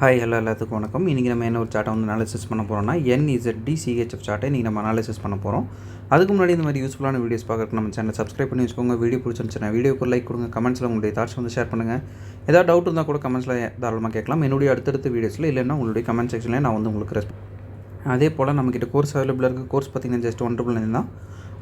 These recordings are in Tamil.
ஹாய் ஹலோ எல்லாத்துக்கும் வணக்கம். இன்றைக்கி நம்ம என்ன ஒரு சார்ட்டை வந்து அனாலிசிஸ் பண்ண போகிறோம்னா NZD CHF சார்ட்டை இன்றைக்கி நம்ம அனாலிசிஸ் பண்ண போகிறோம். அதுக்கு முன்னாடி இந்த மாதிரி யூஸ்ஃபுல்லான வீடியோஸ் பார்க்குறதுக்கு நம்ம சேனல் சப்ஸ்கிரைப் பண்ணி வச்சுக்கோங்க. வீடியோ பிடிச்சிருந்துச்சுன்னா வீடியோக்கு லைக் கொடுங்க. கமெண்ட்ஸில் உங்களுடைய தாட்ஸ் வந்து ஷேர் பண்ணுங்கள். ஏதாவது டவுட் இருந்தால் கூட கமெண்ட்ஸில் தாராளமாக கேட்கலாம். என்னுடைய அடுத்தடுத்த வீடியோஸில் இல்லைன்னா உங்களுடைய கமெண்ட் செக்ஷனில் நான் வந்து உங்களுக்கு அதே போல் நம்மக்கிட்ட கோர்ஸ் அவைலபிளாக இருக்குது. கோர்ஸ் பார்த்திங்கன்னா ஜஸ்ட் 199 தான்.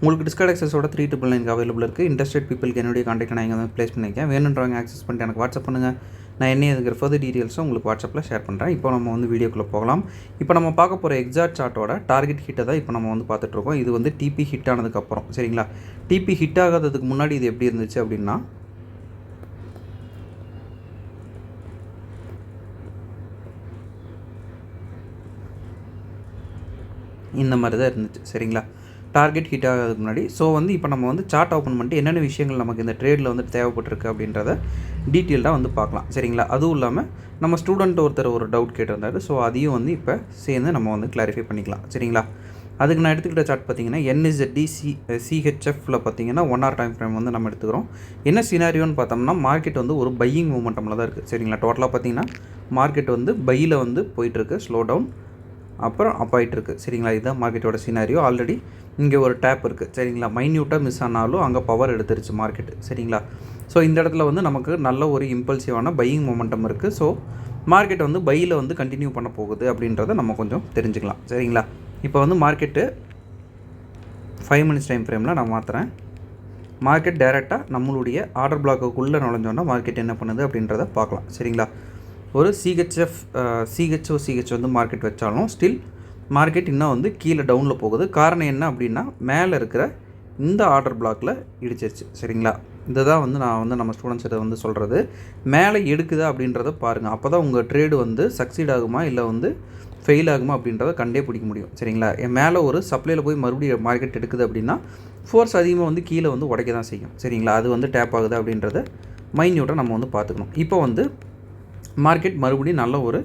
உங்களுக்கு டிஸ்கவுண்ட் ஆக்சஸோட 399 அவைலபிள் இருக்குது. இன்ட்ரெஸ்டட் பீப்புளுக்கு என்னுடைய கான்டாக்ட் நான் இங்கே வந்து ப்ளேஸ் பண்ணியிருக்கேன். வேணுன்றவங்க ஆக்சஸ் பண்ணிட்டு எனக்கு வாட்ஸ்அப் பண்ணுங்கள். நான் என்ன இருக்கிற ஃபர்தர் டீட்டெயில்ஸும் உங்களுக்கு வாட்ஸ்அப்பில் ஷேர் பண்ணுறேன். இப்போ நம்ம வந்து வீடியோக்குள்ளே போகலாம். இப்போ நம்ம பார்க்க போகிற எக்ஸாக்ட் சார்ட்டோட டார்கெட் ஹிட்டை தான் இப்போ நம்ம வந்து பார்த்துட்ருக்கோம். இது வந்து டிபி ஹிட் ஆனதுக்கப்புறம் சரிங்களா. டிபி ஹிட் ஆகாததுக்கு முன்னாடி இது எப்படி இருந்துச்சு அப்படின்னா இந்த மாதிரி தான் இருந்துச்சு சரிங்களா. டார்கெட் ஹிட் ஆகிறதுக்கு முன்னாடி. ஸோ வந்து இப்போ நம்ம வந்து சார்ட் ஓப்பன் பண்ணிட்டு என்னென்ன விஷயங்கள் நமக்கு இந்த ட்ரேடில் வந்து தேவைப்பட்டிருக்கு அப்படின்றத டீட்டெயில்டாக வந்து பார்க்கலாம் சரிங்களா. அதுவும் இல்லாமல் நம்ம ஸ்டூடெண்ட் ஒருத்தர் ஒரு டவுட் கேட்டிருந்தாரு. ஸோ அதையும் வந்து இப்போ சேர்ந்து நம்ம வந்து கிளாரிஃபை பண்ணிக்கலாம் சரிங்களா. அதுக்கு நான் எடுத்துக்கிட்ட சார்ட் பார்த்தீங்கன்னா NZD CHFல பார்த்தீங்கன்னா 1 hour டைம் ஃப்ரேம் வந்து நம்ம எடுத்துக்கிறோம். என்ன சினாரியோன்னு பார்த்தோம்னா மார்க்கெட் வந்து ஒரு பையிங் மூமெண்டமில் தான் இருக்குது சரிங்களா. டோட்டலாக பார்த்தீங்கன்னா மார்க்கெட் வந்து பையில் வந்து போயிட்டுருக்கு, ஸ்லோ டவுன் அப்புறம் அப் ஆகிட்டுருக்கு சரிங்களா. இதுதான் மார்க்கெட்டோட சினாரியோ. ஆல்ரெடி இங்கே ஒரு டேப் இருக்குது சரிங்களா. மைன்யூட்டாக மிஸ் ஆனாலும் அங்கே பவர் எடுத்துருச்சு மார்க்கெட்டு சரிங்களா. ஸோ இந்த இடத்துல வந்து நமக்கு நல்ல ஒரு இம்பல்சிவான பையிங் மொமெண்டம் இருக்குது. ஸோ மார்க்கெட் வந்து பையில் வந்து கண்டினியூ பண்ண போகுது அப்படின்றத நம்ம கொஞ்சம் தெரிஞ்சுக்கலாம் சரிங்களா. இப்போ வந்து மார்க்கெட்டு 5 minutes டைம் ஃப்ரேமில் நான் மாற்றுறேன். மார்க்கெட் டைரெக்டாக நம்மளுடைய ஆர்டர் பிளாக்குள்ளே நுழைஞ்சோன்னா மார்க்கெட் என்ன பண்ணுது அப்படின்றத பார்க்கலாம் சரிங்களா. ஒரு CHO வந்து மார்க்கெட் வச்சாலும் ஸ்டில் மார்க்கெட் இன்னும் வந்து கீழே டவுனில் போகுது. காரணம் என்ன அப்படின்னா மேலே இருக்கிற இந்த ஆர்டர் பிளாக்கில் இடிச்சிருச்சு சரிங்களா. இதை தான் வந்து நான் வந்து நம்ம ஸ்டூடெண்ட்ஸ் இதை வந்து சொல்கிறது. மேலே எடுக்குதா அப்படின்றத பாருங்கள். அப்போ தான் உங்கள் ட்ரேடு வந்து சக்சீட் ஆகுமா இல்லை வந்து ஃபெயில் ஆகுமா அப்படின்றத கண்டே பிடிக்க முடியும் சரிங்களா. மேலே ஒரு சப்ளையில் போய் மறுபடியும் மார்க்கெட் எடுக்குது அப்படின்னா ஃபோர்ஸ் அதிகமாக வந்து கீழே வந்து உடைக்க தான் செய்யும் சரிங்களா. அது வந்து டேப் ஆகுது அப்படின்றத மைன்யூட்டாக நம்ம வந்து பார்த்துக்கணும். இப்போ வந்து மார்க்கெட் மறுபடியும் நல்ல ஒரு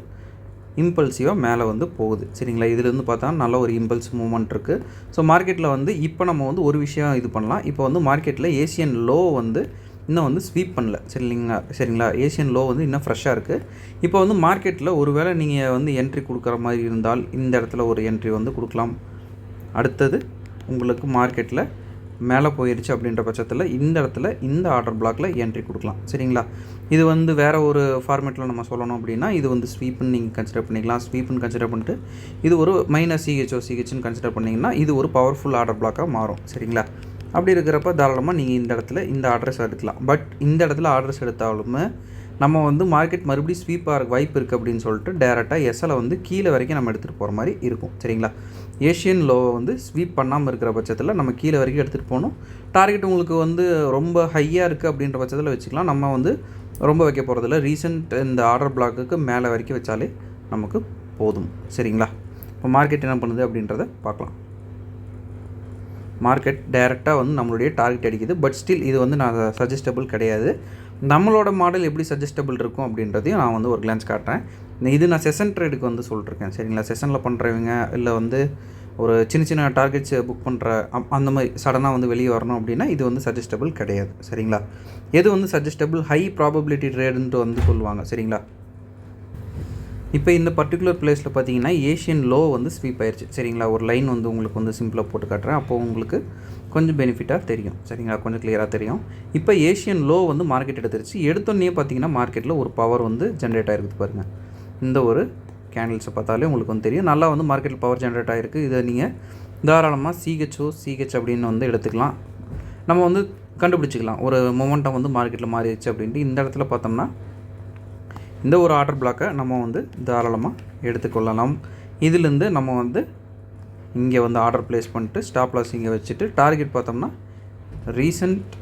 இம்பல்சிவாக மேலே வந்து போகுது சரிங்களா. இதிலேருந்து பார்த்தா நல்ல ஒரு இம்பல்ஸ் மூவ்மெண்ட் இருக்குது. ஸோ மார்க்கெட்டில் வந்து இப்போ நம்ம வந்து ஒரு விஷயம் இது பண்ணலாம். இப்போ வந்து மார்க்கெட்டில் ஏசியன் லோ வந்து இன்னும் வந்து ஸ்வீப் பண்ணல சரிங்களா. ஏசியன் லோ வந்து இன்னும் ஃப்ரெஷ்ஷாக இருக்குது. இப்போ வந்து மார்க்கெட்டில் ஒருவேளை நீங்கள் வந்து என்ட்ரி கொடுக்குற மாதிரி இருந்தால் இந்த இடத்துல ஒரு என்ட்ரி வந்து கொடுக்கலாம். அடுத்தது உங்களுக்கு மார்க்கெட்டில் மேலே போயிடுச்சு அப்படின்ற பட்சத்தில் இந்த இடத்துல இந்த ஆர்டர் பிளாக்கில் என்ட்ரி கொடுக்கலாம் சரிங்களா. இது வந்து வேறு ஒரு ஃபார்மேட்டில் நம்ம சொல்லணும் அப்படின்னா இது வந்து ஸ்வீப்புன்னு நீங்கள் கன்சிடர் பண்ணிக்கலாம். ஸ்வீப்புன்னு கன்சிடர் பண்ணிட்டு இது ஒரு CHன்னு கன்சிடர் பண்ணிங்கன்னா இது ஒரு பவர்ஃபுல் ஆர்டர் பிளாக்காக மாறும் சரிங்களா. அப்படி இருக்கிறப்ப தாராளமாக நீங்கள் இந்த இடத்துல இந்த ஆர்டர்ஸ் எடுக்கலாம். பட் இந்த இடத்துல ஆர்டர்ஸ் எடுத்தாலுமே நம்ம வந்து மார்க்கெட் மறுபடியும் ஸ்வீப் ஆக வாய்ப்பு இருக்குது அப்படின்னு சொல்லிட்டு டேரெக்டாக எஸ்எலை வந்து கீழே வரைக்கும் நம்ம எடுத்துகிட்டு போகிற மாதிரி இருக்கும் சரிங்களா. ஏஷியன் லோவை வந்து ஸ்வீப் பண்ணாமல் இருக்கிற பட்சத்தில் நம்ம கீழே வரைக்கும் எடுத்துகிட்டு போகணும். டார்கெட் உங்களுக்கு வந்து ரொம்ப ஹையாக இருக்குது அப்படின்ற பட்சத்தில் வச்சுக்கலாம். நம்ம வந்து ரொம்ப வைக்க போகிறதில்ல. ரீசெண்ட் இந்த ஆர்டர் பிளாக்குக்கு மேலே வரைக்கும் வச்சாலே நமக்கு போதும் சரிங்களா. இப்போ மார்க்கெட் என்ன பண்ணுது அப்படின்றத பார்க்கலாம். மார்க்கெட் டைரெக்டாக வந்து நம்மளுடைய டார்கெட் அடிக்குது. பட் ஸ்டில் இது வந்து நான் சஜஸ்டபிள் கிடையாது. நம்மளோட மாடல் எப்படி சஜஸ்டபிள் இருக்கும் அப்படின்றதையும் நான் வந்து ஒரு கிளான்ஸ் காட்டுறேன். இது நான் செஷன் ட்ரேடுக்கு வந்து சொல்லிட்டுருக்கேன் சரிங்களா. செஷனில் பண்ணுறவங்க இல்லை வந்து ஒரு சின்ன டார்கெட்ஸ் புக் பண்ணுற அந்த மாதிரி சடனாக வந்து வெளியே வரணும் அப்படின்னா இது வந்து சஜஸ்டபிள் கிடையாது சரிங்களா. எது வந்து சஜஸ்டபிள் ஹை ப்ராபபிலிட்டி ட்ரேடுன்ட்டு வந்து சொல்லுவாங்க சரிங்களா. இப்போ இந்த பர்டிகுலர் பிளேஸில் பார்த்தீங்கன்னா ஏஷியன் லோ வந்து ஸ்வீப் ஆயிடுச்சு சரிங்களா. ஒரு லைன் வந்து உங்களுக்கு வந்து சிம்பிளாக போட்டு காட்டுறேன். அப்போது உங்களுக்கு கொஞ்சம் பெனிஃபிட்டாக தெரியும் சரிங்களா, கொஞ்சம் கிளியராக தெரியும். இப்போ ஏஷியன் லோ வந்து மார்க்கெட் எடுத்துருச்சு. எடுத்தோன்னே பார்த்தீங்கன்னா மார்க்கெட்டில் ஒரு பவர் வந்து ஜென்ரேட் ஆகிருக்குது பாருங்கள். இந்த ஒரு கேண்டில்ஸை பார்த்தாலே உங்களுக்கு வந்து தெரியும். நல்லா வந்து மார்க்கெட்டில் பவர் ஜென்ரேட் ஆகிருக்கு. இதை நீங்கள் தாராளமாக CH அப்படின்னு வந்து எடுத்துக்கலாம். நம்ம வந்து கண்டுபிடிச்சிக்கலாம் ஒரு மொமெண்டம் வந்து மார்க்கெட்டில் மாறிடுச்சு அப்படின்ட்டு. இந்த இடத்துல பார்த்தோம்னா இந்த ஒரு ஆர்டர் பிளாக்கை நம்ம வந்து தாராளமாக எடுத்துக்கொள்ளலாம். இதிலேருந்து நம்ம வந்து இங்கே வந்து ஆர்டர் ப்ளேஸ் பண்ணிட்டு ஸ்டாப் லாஸ் இங்கே வச்சுட்டு டார்கெட் பார்த்தோம்னா ரீசெண்ட்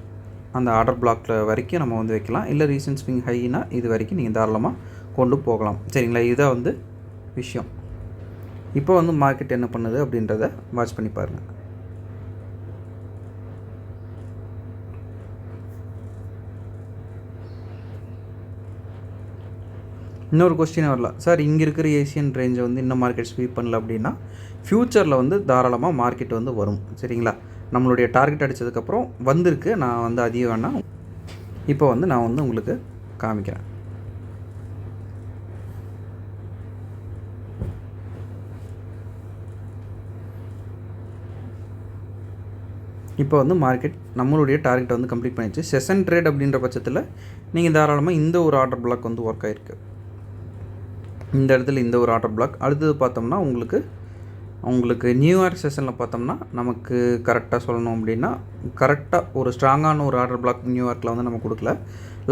அந்த ஆர்டர் பிளாக்கில் வரைக்கும் நம்ம வந்து வைக்கலாம். இல்லை ரீசெண்ட் ஸ்விங் ஹைனா இது வரைக்கும் நீங்கள் தாராளமாக கொண்டு போகலாம் சரிங்களா. இதுதான் வந்து விஷயம். இப்போ வந்து மார்க்கெட் என்ன பண்ணுது அப்படின்றத வாட்ச் பண்ணி பாருங்கள். இன்னொரு கொஸ்டின் வரலாம், சார் இங்கே இருக்கிற ஏசியன் ரேஞ்சை வந்து இன்னும் மார்க்கெட் ஸ்வீப் பண்ணல அப்படின்னா ஃப்யூச்சரில் வந்து தாராளமாக மார்க்கெட் வந்து வரும் சரிங்களா. நம்மளுடைய டார்கெட் அடித்ததுக்கப்புறம் வந்திருக்கு. நான் வந்து அதிகம் வேணால் இப்போ வந்து நான் வந்து உங்களுக்கு காமிக்கிறேன். இப்போ வந்து மார்க்கெட் நம்மளுடைய டார்கெட்டை வந்து கம்ப்ளீட் பண்ணிடுச்சு. செஷன் ட்ரேட் அப்படின்ற பட்சத்தில் நீங்கள் தாராளமாக இந்த ஒரு ஆர்டர் பிளாக் வந்து ஒர்க் ஆகிருக்கு. இந்த இடத்துல இந்த ஒரு ஆர்டர் பிளாக். அடுத்தது பார்த்தோம்னா உங்களுக்கு நியூயார்க் செஷனில் பார்த்தோம்னா நமக்கு கரெக்டாக சொல்லணும் அப்படின்னா கரெக்டாக ஒரு ஸ்ட்ராங்கான ஒரு ஆர்டர் பிளாக் நியூயார்க்கில் வந்து நம்ம கொடுக்கல.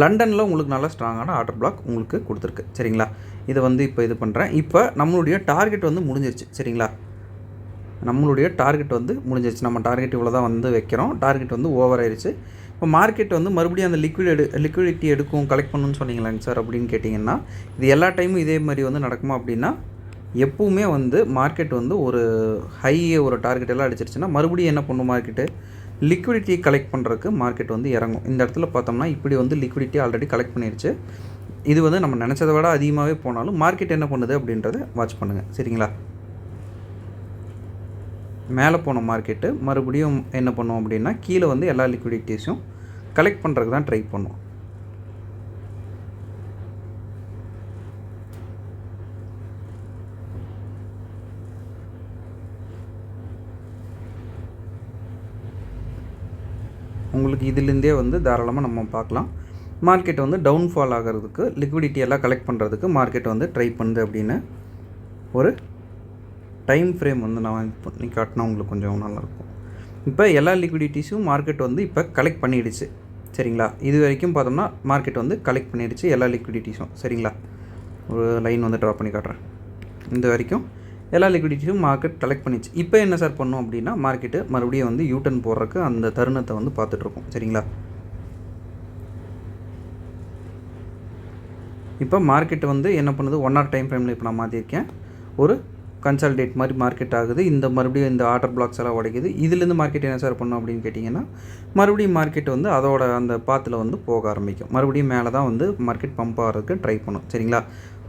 லண்டனில் உங்களுக்கு நல்ல ஸ்ட்ராங்கான ஆர்டர் பிளாக் உங்களுக்கு கொடுத்துருக்கு. சரிங்களா? இதை வந்து இப்போ இது பண்ணுறேன். இப்போ நம்மளுடைய டார்கெட் வந்து முடிஞ்சிருச்சு. சரிங்களா? நம்மளுடைய டார்கெட் வந்து முடிஞ்சிருச்சு. நம்ம டார்கெட் இவ்வளோ தான் வந்து வைக்கிறோம். டார்கெட் வந்து ஓவர் ஆயிடுச்சு. இப்போ மார்க்கெட் வந்து மறுபடியும் அந்த லிக்விடிட்டி எடுக்கும் கலெக்ட் பண்ணணும்னு சொன்னீங்களாங்க சார் அப்படின்னு கேட்டிங்கன்னா, இது எல்லா டைமும் இதே மாதிரி வந்து நடக்குமா அப்படின்னா, எப்பவுமே வந்து மார்க்கெட் வந்து ஒரு ஒரு டார்கெட் எல்லாம் அடிச்சிருச்சுன்னா மறுபடியும் என்ன பண்ணும் மார்க்கெட்டு, லிக்விடிட்டி கலெக்ட் பண்ணுறதுக்கு மார்க்கெட் வந்து இறங்கும். இந்த இடத்துல பார்த்தோம்னா இப்படி வந்து லிக்விடிட்டி ஆல்ரெடி கலெக்ட் பண்ணிடுச்சு. இது வந்து நம்ம நினச்சதை விட அதிகமாகவே போனாலும் மார்க்கெட் என்ன பண்ணுது அப்படின்றத வாட்ச் பண்ணுங்கள். சரிங்களா? மேலே போன மார்க்கெட்டு மறுபடியும் என்ன பண்ணும் அப்படின்னா கீழே வந்து எல்லா லிக்விடிட்டிஸும் கலெக்ட் பண்ணுறதுக்கு தான் ட்ரை பண்ணும். உங்களுக்கு இதிலேருந்தே வந்து தாராளமாக நம்ம பார்க்கலாம். மார்க்கெட் வந்து டவுன்ஃபால் ஆகிறதுக்கு லிக்விடிட்டி எல்லாம் கலெக்ட் பண்ணுறதுக்கு மார்க்கெட் வந்து ட்ரை பண்ணுது அப்படின்னு ஒரு டைம் ஃப்ரேம் வந்து நான் பண்ணி காட்டினா உங்களுக்கு கொஞ்சம் நல்லாயிருக்கும். இப்போ எல்லா லிக்விடிட்டிஸும் மார்க்கெட் வந்து இப்போ கலெக்ட் பண்ணிடுச்சு. சரிங்களா? இது வரைக்கும் பார்த்தோம்னா மார்க்கெட் வந்து கலெக்ட் பண்ணிடுச்சு எல்லா லிக்விடிட்டிஸும். சரிங்களா? ஒரு லைன் வந்து ட்ரா பண்ணி காட்டுறேன். இந்த வரைக்கும் எல்லா லிக்விடிட்டிஸும் மார்க்கெட் கலெக்ட் பண்ணிடுச்சு. இப்போ என்ன சார் பண்ணும் அப்படின்னா மார்க்கெட்டு மறுபடியும் வந்து யூட்டர்ன் போடுறதுக்கு அந்த தருணத்தை வந்து பார்த்துட்ருக்கோம். சரிங்களா? இப்போ மார்க்கெட் வந்து என்ன பண்ணுது, 1 hour டைம் ஃப்ரேமில் இப்போ நான் மாற்றிருக்கேன். ஒரு கன்சால்டேட் மாதிரி மார்க்கெட் ஆகுது. மறுபடியும் இந்த ஆர்டர் பிளாக்ஸ் எல்லாம் உடைக்குது. இதுலேருந்து மார்க்கெட் என்ன சார் பண்ணும் அப்படின்னு கேட்டிங்கன்னா, மறுபடியும் மார்க்கெட் வந்து அதோட அந்த பாத்தில் வந்து போக ஆரம்பிக்கும். மறுபடியும் மேலே தான் வந்து மார்க்கெட் பம்ப் ஆகிறதுக்கு ட்ரை பண்ணும். சரிங்களா?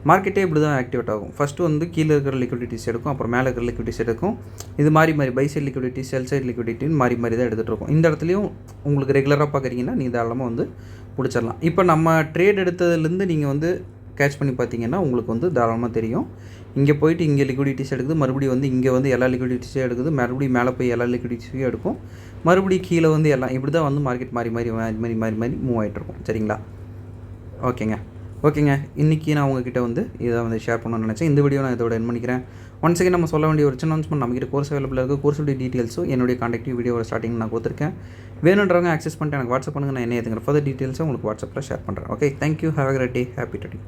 மார்க்கெட்டே இப்படி தான் ஆக்டிவேட் ஆகும். ஃபஸ்ட்டு வந்து கீழே இருக்கிற லிக்விடிட்டிஸ் எடுக்கும், அப்புறம் மேலே இருக்கிற லிக்விடிட்டிஸ் எடுக்கும். இது மாறி buy side liquidity, sell side லிக்விடிட்டின்னு மாறி தான் எடுத்துகிட்டு இருக்கும். இந்த இடத்துலையும் உங்களுக்கு ரெகுலராக பார்க்குறீங்கன்னா நீங்கள் தாராளமாக வந்து பிடிச்சிடலாம். இப்போ நம்ம ட்ரேட் எடுத்ததுலேருந்து நீங்கள் வந்து கேட்ச் பண்ணி பார்த்தீங்கன்னா உங்களுக்கு வந்து தாராளமாக தெரியும். இங்கே போயிட்டு இங்கே லிக்விடிட்டிஸ் எடுக்குது, மறுபடியும் வந்து இங்கே வந்து எல்லா லிக்விடிட்டிஸையும் எடுக்குது, மறுபடியும் மேலே போய் எல்லா லிக்விடிட்டிஸையும் எடுக்கும், மறுபடியும் கீழே வந்து எல்லாம் இப்படி தான் வந்து மார்க்கெட் மாறி மூவ் ஆகிட்ருக்கும். சரிங்களா? ஓகேங்க. இன்றைக்கி நான் உங்ககிட்ட வந்து இதை வந்து ஷேர் பண்ணணும்னு நினச்சேன். இந்த வீடியோ நான் இதோட என் பண்ணிக்கிறேன். ஒன்ஸ் அகேன் நம்ம சொல்ல வேண்டிய ஒரு சின்ன அனௌன்ஸ்மெண்ட், நம்மகிட்ட கோர்ஸ் அவைலபிளாக இருக்குது. கோர்ஸுடைய டீட்டெயில்ஸும் என்னுடைய கான்டாக்ட் வீடியோவோட ஸ்டார்டிங் நான் கொடுத்துருக்கேன். வேணுன்றவங்க ஆக்சஸ் பண்ணிட்டு எனக்கு வாட்ஸ்அப் பண்ணுங்கள். நான் என்ன ஏதுங்கிற ஃபர்தர் டீட்டெயில்ஸை உங்களுக்கு வாட்ஸ்அப்பில் ஷேர் பண்ணுறேன். Okay, thank you. Have a great day. Happy to day.